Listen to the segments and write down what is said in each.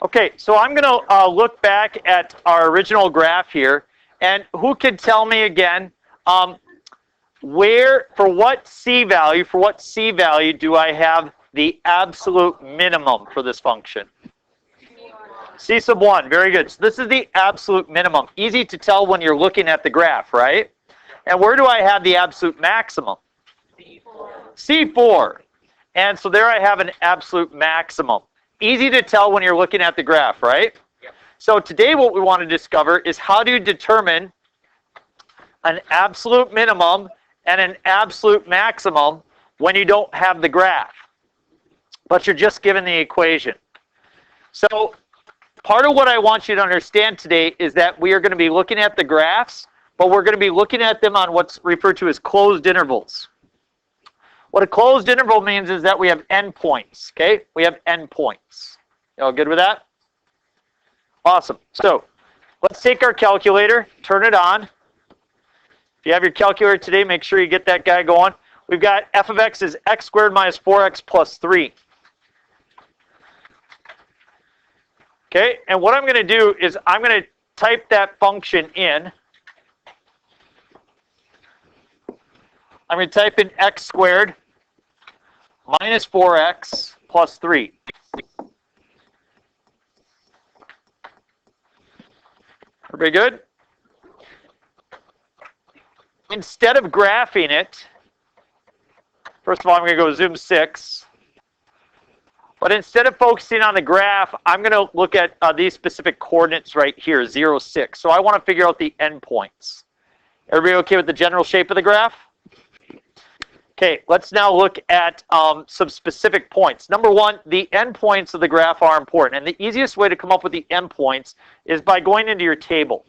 Okay, so I'm going to look back at our original graph here, and who can tell me again, for what C value do I have the absolute minimum for this function? C sub 1, very good. So this is the absolute minimum. Easy to tell when you're looking at the graph, right? And where do I have the absolute maximum? C4. And so there I have an absolute maximum. Easy to tell when you're looking at the graph, right? Yep. So today what we want to discover is how do you determine an absolute minimum and an absolute maximum when you don't have the graph, but you're just given the equation. So part of what I want you to understand today is that we are going to be looking at the graphs, but we're going to be looking at them on what's referred to as closed intervals. What a closed interval means is that we have endpoints, okay? We have endpoints. You all good with that? Awesome. So let's take our calculator, turn it on. If you have your calculator today, make sure you get that guy going. We've got f of x is x squared minus 4x plus 3. Okay, and what I'm going to do is I'm going to type that function in. I'm going to type in x squared minus 4x plus 3. Everybody good? Instead of graphing it, first of all, I'm going to go zoom 6. But instead of focusing on the graph, I'm going to look at these specific coordinates right here, 0, 6. So I want to figure out the endpoints. Everybody okay with the general shape of the graph? Okay, let's now look at some specific points. Number one, the endpoints of the graph are important. And the easiest way to come up with the endpoints is by going into your table.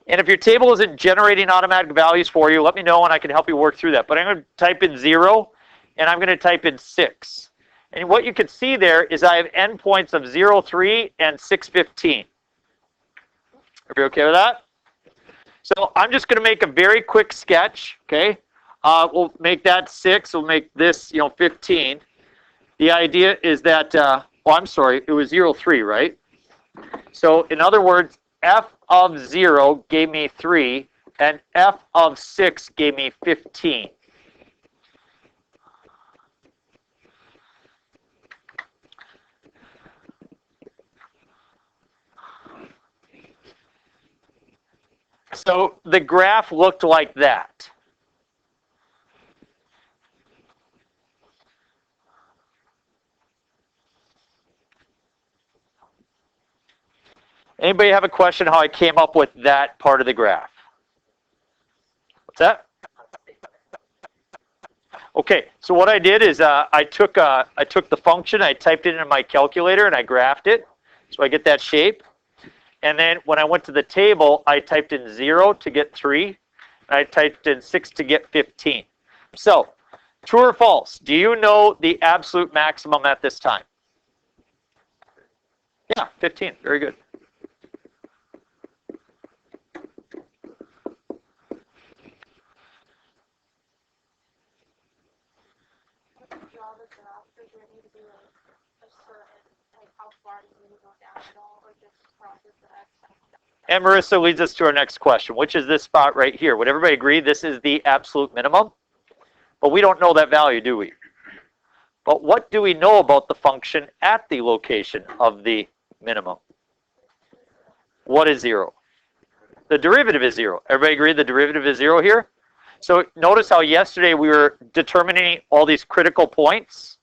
And if your table isn't generating automatic values for you, let me know and I can help you work through that. But I'm going to type in 0 and I'm going to type in 6. And what you can see there is I have endpoints of 0, 3 and 6, 15. Are you okay with that? So I'm just going to make a very quick sketch, okay? We'll make that 6. We'll make this, 15. The idea is that, I'm sorry, it was 0, 3, right? So in other words, f of 0 gave me 3, and f of 6 gave me 15. So the graph looked like that. Anybody have a question how I came up with that part of the graph? What's that? Okay, so what I did is I took the function, I typed it into my calculator, and I graphed it, so I get that shape. And then when I went to the table, I typed in 0 to get 3, and I typed in 6 to get 15. So, true or false? Do you know the absolute maximum at this time? Yeah, 15. Very good. And Marissa leads us to our next question, which is this spot right here. Would everybody agree this is the absolute minimum? But we don't know that value, do we? But what do we know about the function at the location of the minimum? What is 0? The derivative is 0. Everybody agree the derivative is 0 here? So notice how yesterday we were determining all these critical points.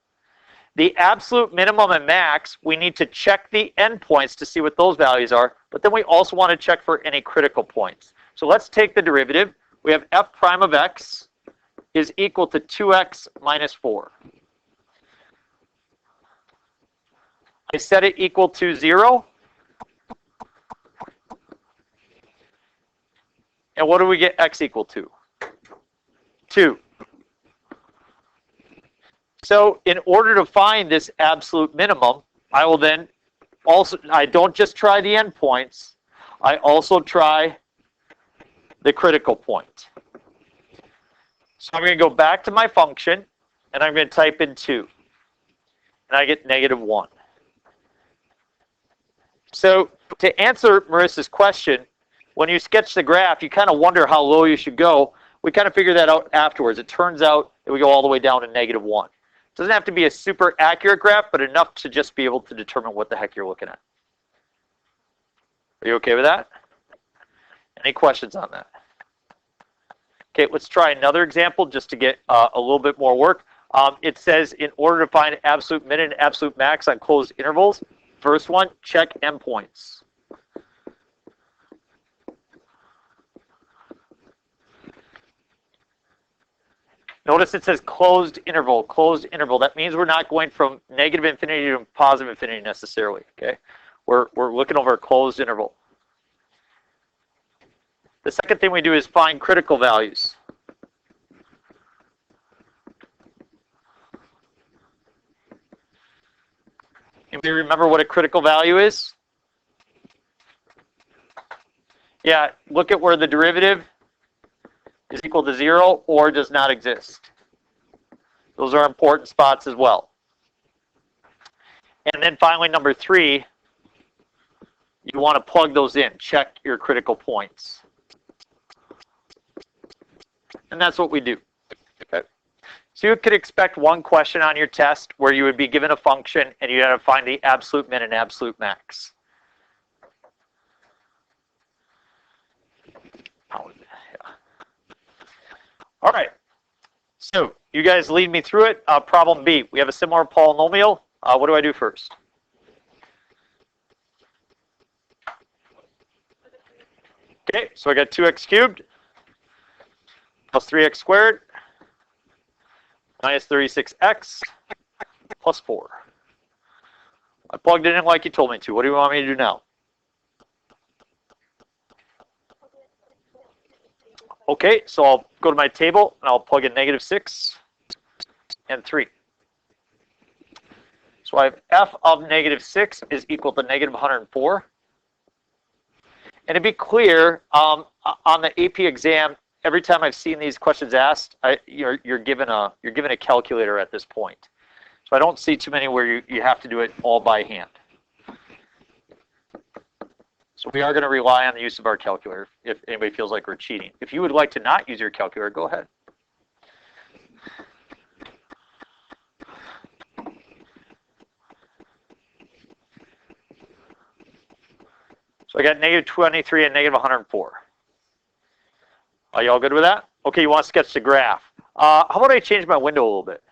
The absolute minimum and max, we need to check the endpoints to see what those values are, but then we also want to check for any critical points. So let's take the derivative. We have f prime of x is equal to 2x minus 4. I set it equal to 0. And what do we get x equal to? 2. So in order to find this absolute minimum, I will then also, I don't just try the endpoints, I also try the critical point. So I'm going to go back to my function, and I'm going to type in 2. and I get -1. So to answer Marissa's question, when you sketch the graph, you kind of wonder how low you should go. We kind of figure that out afterwards. It turns out that we go all the way down to -1. It doesn't have to be a super accurate graph, but enough to just be able to determine what the heck you're looking at. Are you okay with that? Any questions on that? Okay, let's try another example just to get a little bit more work. It says in order to find absolute min and absolute max on closed intervals, first one, check endpoints. Notice it says closed interval, closed interval. That means we're not going from negative infinity to positive infinity necessarily, okay? We're looking over a closed interval. The second thing we do is find critical values. Anybody remember what a critical value is? Yeah, look at where the derivative is equal to 0 or does not exist. Those are important spots as well. And then finally, number 3, you want to plug those in. Check your critical points. And that's what we do. Okay. So you could expect one question on your test where you would be given a function and you had to find the absolute min and absolute max. All right. So you guys lead me through it. Problem B. We have a similar polynomial. What do I do first? Okay, so I got 2x cubed plus 3x squared minus 36x plus 4. I plugged it in like you told me to. What do you want me to do now? Okay, so I'll go to my table and I'll plug in -6 and 3. So I have f of -6 is equal to -104. And to be clear, on the AP exam, every time I've seen these questions asked, you're given a calculator at this point. So I don't see too many where you have to do it all by hand. So we are going to rely on the use of our calculator if anybody feels like we're cheating. If you would like to not use your calculator, go ahead. So I got -23 and -104. Are y'all good with that? Okay, you want to sketch the graph. How about I change my window a little bit?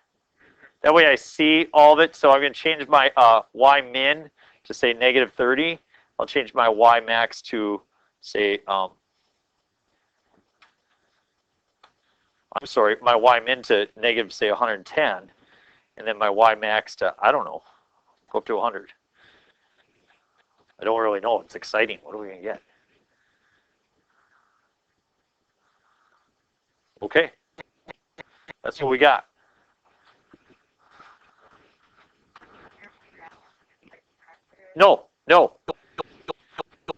That way I see all of it. So I'm going to change my y min to say -30. I'll change my y max to say, I'm sorry, my y min to negative, say, 110. And then my y max to, I don't know, go up to 100. I don't really know. It's exciting. What are we going to get? Okay. That's what we got. No.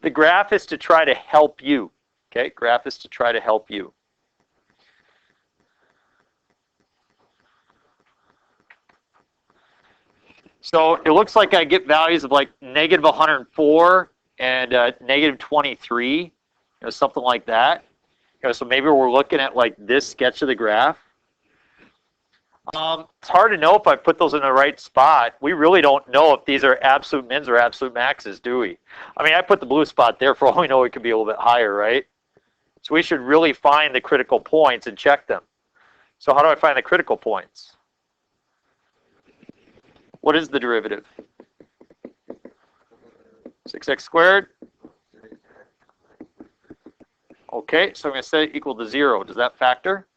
The graph is to try to help you. Okay? Graph is to try to help you. So it looks like I get values of like -104 and -23, something like that. So maybe we're looking at like this sketch of the graph. It's hard to know if I put those in the right spot. We really don't know if these are absolute mins or absolute maxes, do we? I mean, I put the blue spot there. For all we know, it could be a little bit higher, right? So we should really find the critical points and check them. So how do I find the critical points? What is the derivative? 6x squared. Okay, so I'm going to set it equal to 0. Does that factor?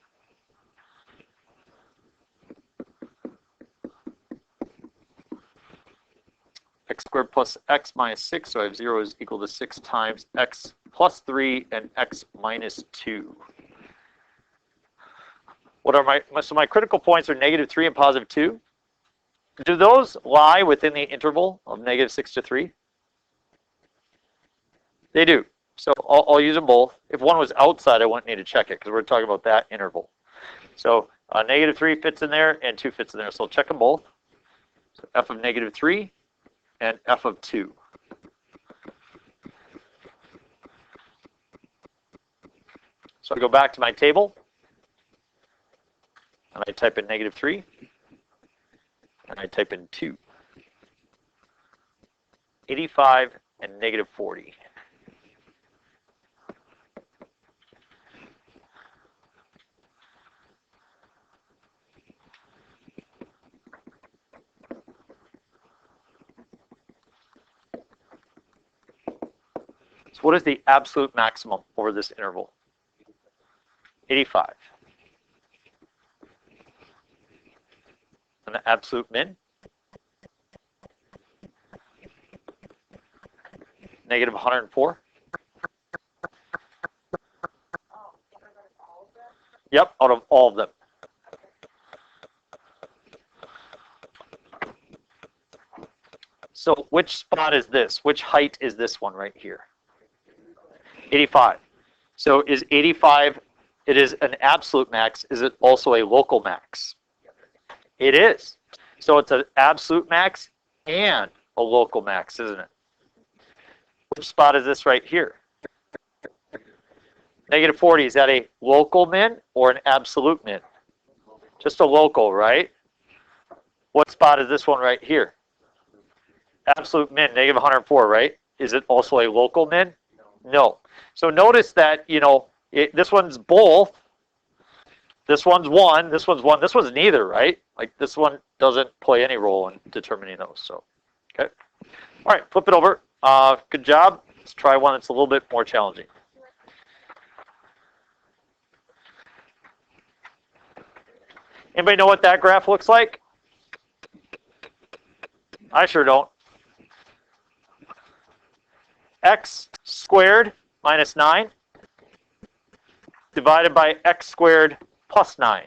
X squared plus x minus 6, so I have 0 is equal to 6 times x plus 3 and x minus 2. What are my critical points are -3 and +2. Do those lie within the interval of -6 to 3? They do. So I'll use them both. If one was outside, I wouldn't need to check it because we're talking about that interval. So -3 fits in there and 2 fits in there. So I'll check them both. So f of negative 3 and f of 2. So I go back to my table, and I type in negative 3, and I type in 2. 85 and negative 40. So what is the absolute maximum over this interval? 85. And the absolute min? Negative 104. Yep, out of all of them. So which spot is this? Which height is this one right here? 85. So is 85, it is an absolute max. Is it also a local max? It is. So it's an absolute max and a local max, isn't it? Which spot is this right here? Negative 40, is that a local min or an absolute min? Just a local, right? What spot is this one right here? Absolute min, negative 104, right? Is it also a local min? No. So notice that, you know, this one's both. This one's 1, this one's 1, this one's neither, right? Like this one doesn't play any role in determining those. So, okay. All right, flip it over. Good job. Let's try one that's a little bit more challenging. Anybody know what that graph looks like? I sure don't. X squared minus 9 divided by x squared plus 9.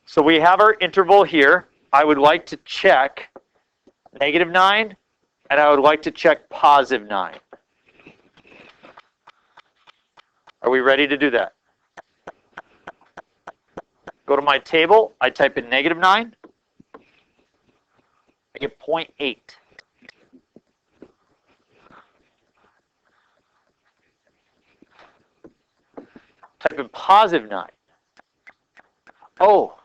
So we have our interval here. I would like to check negative 9, and I would like to check positive 9. Are we ready to do that? Go to my table. I type in negative 9. I get 0.8. Type in positive 9. Oh.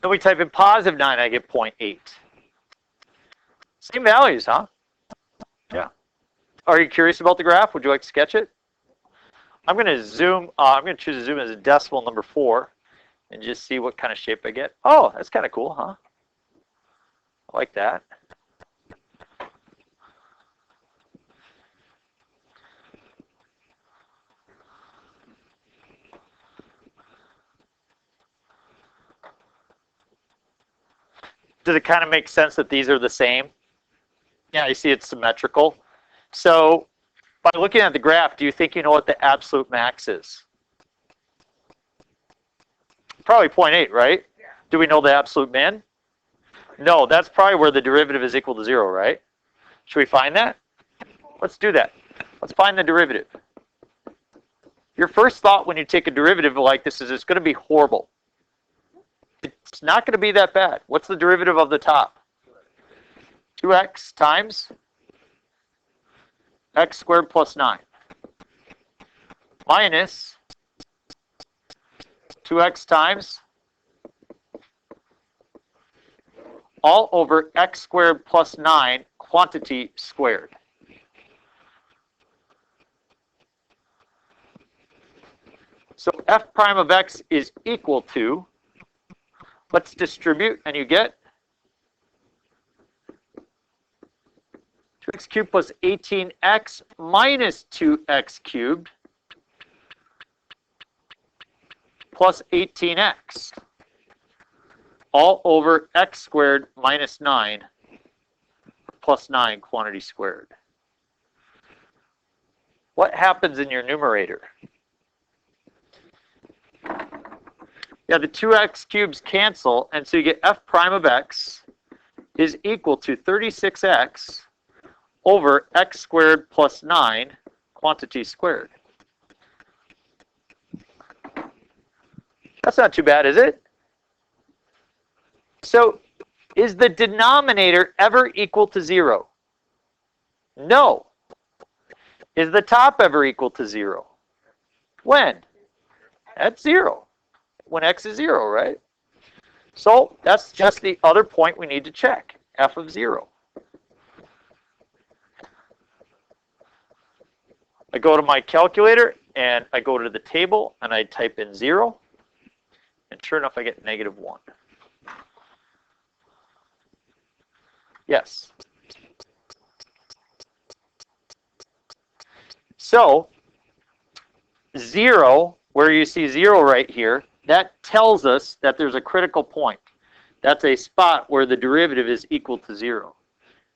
Then we type in positive 9, I get 0.8. Same values, huh? Yeah. Are you curious about the graph? Would you like to sketch it? I'm going to zoom. I'm going to choose to zoom as a decimal number 4 and just see what kind of shape I get. Oh, that's kind of cool, huh? I like that. Does it kind of make sense that these are the same? Yeah, you see it's symmetrical. So by looking at the graph, do you think you know what the absolute max is? Probably 0.8, right? Yeah. Do we know the absolute min? No, that's probably where the derivative is equal to 0, right? Should we find that? Let's do that. Let's find the derivative. Your first thought when you take a derivative like this is it's going to be horrible. It's not going to be that bad. What's the derivative of the top? 2x times x squared plus 9 minus 2x times all over x squared plus 9 quantity squared. So f prime of x is equal to, let's distribute, and you get 2x cubed plus 18x minus 2x cubed plus 18x all over x squared minus 9 plus 9 quantity squared. What happens in your numerator? Yeah, the 2x cubes cancel, and so you get f prime of x is equal to 36x over x squared plus 9 quantity squared. That's not too bad, is it? So, is the denominator ever equal to 0? No. Is the top ever equal to 0? When? At 0. When x is 0, right? So, that's just the other point we need to check, f of 0. I go to my calculator, and I go to the table, and I type in 0. And sure enough, I get -1. Yes. So, 0, where you see 0 right here, that tells us that there's a critical point. That's a spot where the derivative is equal to 0.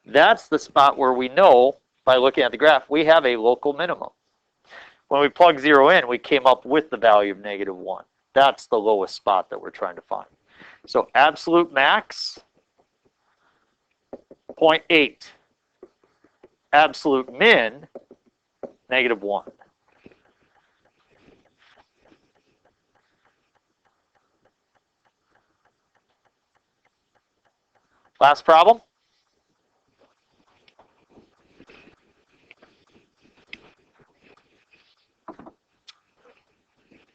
That's the spot where we know, by looking at the graph, we have a local minimum. When we plug 0 in, we came up with the value of -1. That's the lowest spot that we're trying to find. So absolute max, 0.8. Absolute min, -1. Last problem.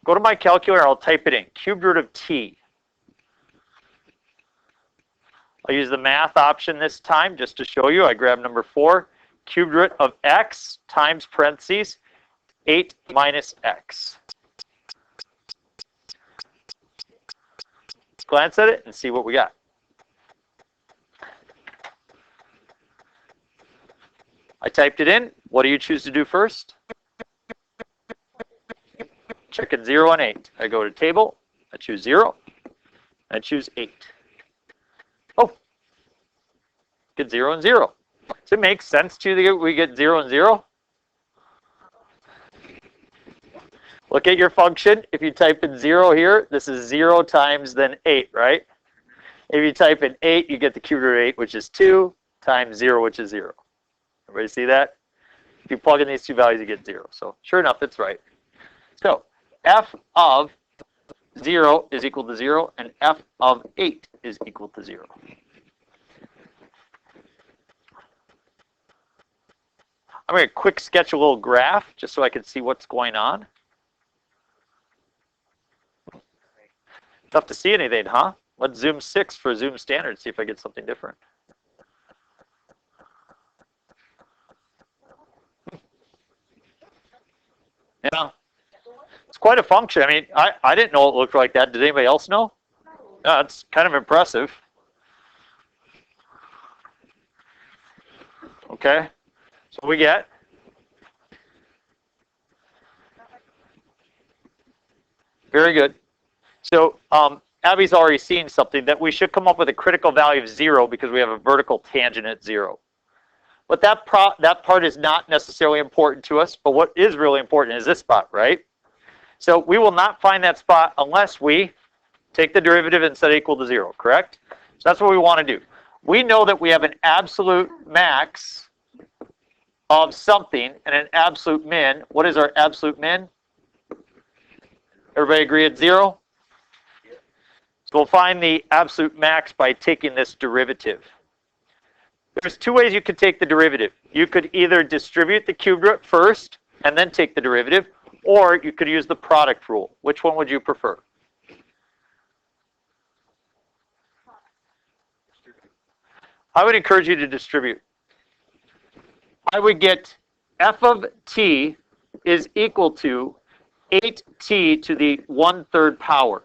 Go to my calculator, I'll type it in, cubed root of t. I'll use the math option this time just to show you. I grab number 4, cubed root of x times parentheses 8 minus x. Let's glance at it and see what we got. I typed it in. What do you choose to do first? Checking 0 and 8. I go to table. I choose 0. I choose 8. Oh, get 0 and 0. Does it make sense to you that we get 0 and 0? Look at your function. If you type in 0 here, this is 0 times then 8, right? If you type in 8, you get the cube root of 8, which is 2, times 0, which is 0. Everybody see that? If you plug in these two values, you get 0. So sure enough, it's right. So f of 0 is equal to 0, and f of 8 is equal to 0. I'm going to quick sketch a little graph just so I can see what's going on. Tough to see anything, huh? Let's zoom 6 for zoom standard, see if I get something different. Yeah, it's quite a function. I mean, I didn't know it looked like that. Did anybody else know? Yeah, it's kind of impressive. Okay, so we get very good. So Abby's already seen something that we should come up with a critical value of 0 because we have a vertical tangent at 0. But that part is not necessarily important to us. But what is really important is this spot, right? So we will not find that spot unless we take the derivative and set it equal to 0, correct? So that's what we want to do. We know that we have an absolute max of something and an absolute min. What is our absolute min? Everybody agree at 0? So we'll find the absolute max by taking this derivative. There's two ways you could take the derivative. You could either distribute the cube root first and then take the derivative, or you could use the product rule. Which one would you prefer? I would encourage you to distribute. I would get f of t is equal to 8t to the 1/3 power.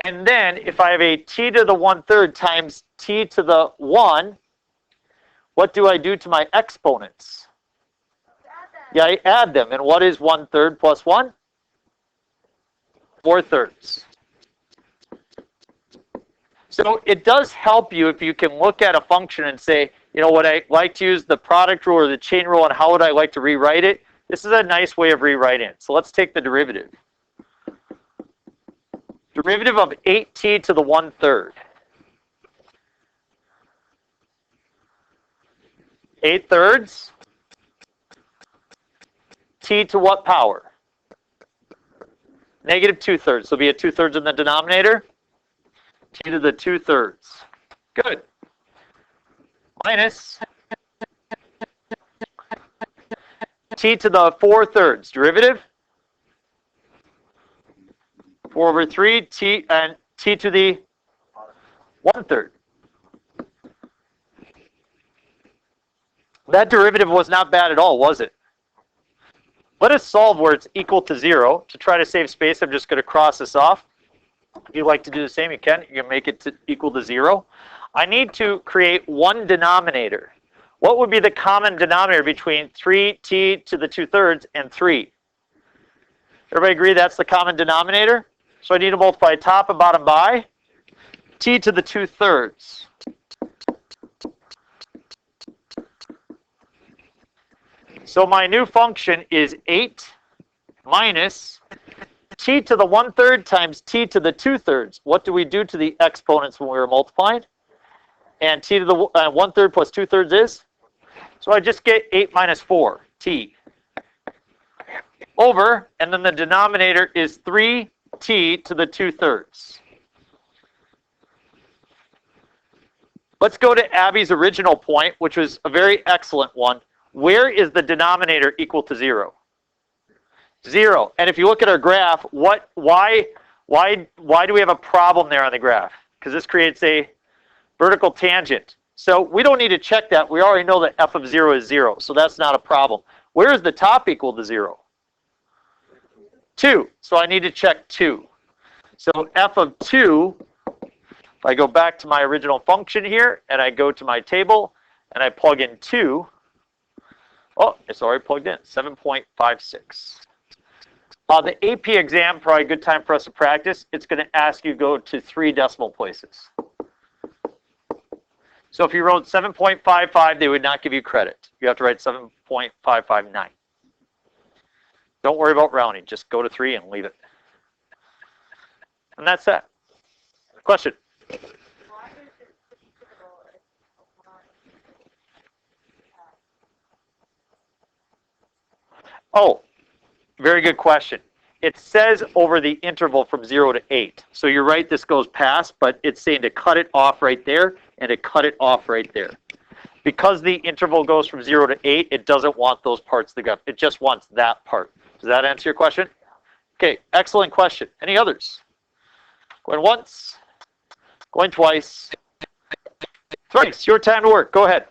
And then if I have a t to the 1/3 times t to the 1, what do I do to my exponents? Yeah, I add them. And what is 1/3 plus 1? 4/3. So it does help you if you can look at a function and say, you know, would I like to use the product rule or the chain rule, and how would I like to rewrite it? This is a nice way of rewriting it. So let's take the derivative. derivative of 8t to the 1/3. 8/3. T to what power? Negative 2/3. So be a 2/3 in the denominator. T to the 2/3. Good. Minus t to the 4/3. Derivative. 4/3 t and t to the 1/3. That derivative was not bad at all, was it? Let us solve where it's equal to 0. To try to save space, I'm just going to cross this off. If you'd like to do the same, you can. You can make it equal to 0. I need to create one denominator. What would be the common denominator between 3t to the 2/3 and 3? Everybody agree that's the common denominator? So I need to multiply top and bottom by t to the 2/3. So my new function is 8 minus t to the 1/3 times t to the 2/3. What do we do to the exponents when we were multiplying? And t to the 1/3 plus 2/3 is? So I just get 8 minus 4, t. Over, and then the denominator is 3t to the 2/3. Let's go to Abby's original point, which was a very excellent one. Where is the denominator equal to 0? 0. And if you look at our graph, why do we have a problem there on the graph? Because this creates a vertical tangent. So we don't need to check that. We already know that f of 0 is 0. So that's not a problem. Where is the top equal to 0? 2. So I need to check 2. So f of 2, if I go back to my original function here, and I go to my table, and I plug in 2, oh, it's already plugged in, 7.56. The AP exam, probably a good time for us to practice. It's going to ask you to go to 3 decimal places. So if you wrote 7.55, they would not give you credit. You have to write 7.559. Don't worry about rounding. Just go to 3 and leave it. And that's that. Question? Oh, very good question. It says over the interval from 0 to 8. So you're right, this goes past, but it's saying to cut it off right there and to cut it off right there. Because the interval goes from 0 to 8, it doesn't want those parts of the graph. It just wants that part. Does that answer your question? Okay, excellent question. Any others? Going once, going twice, thrice. Your time to work. Go ahead.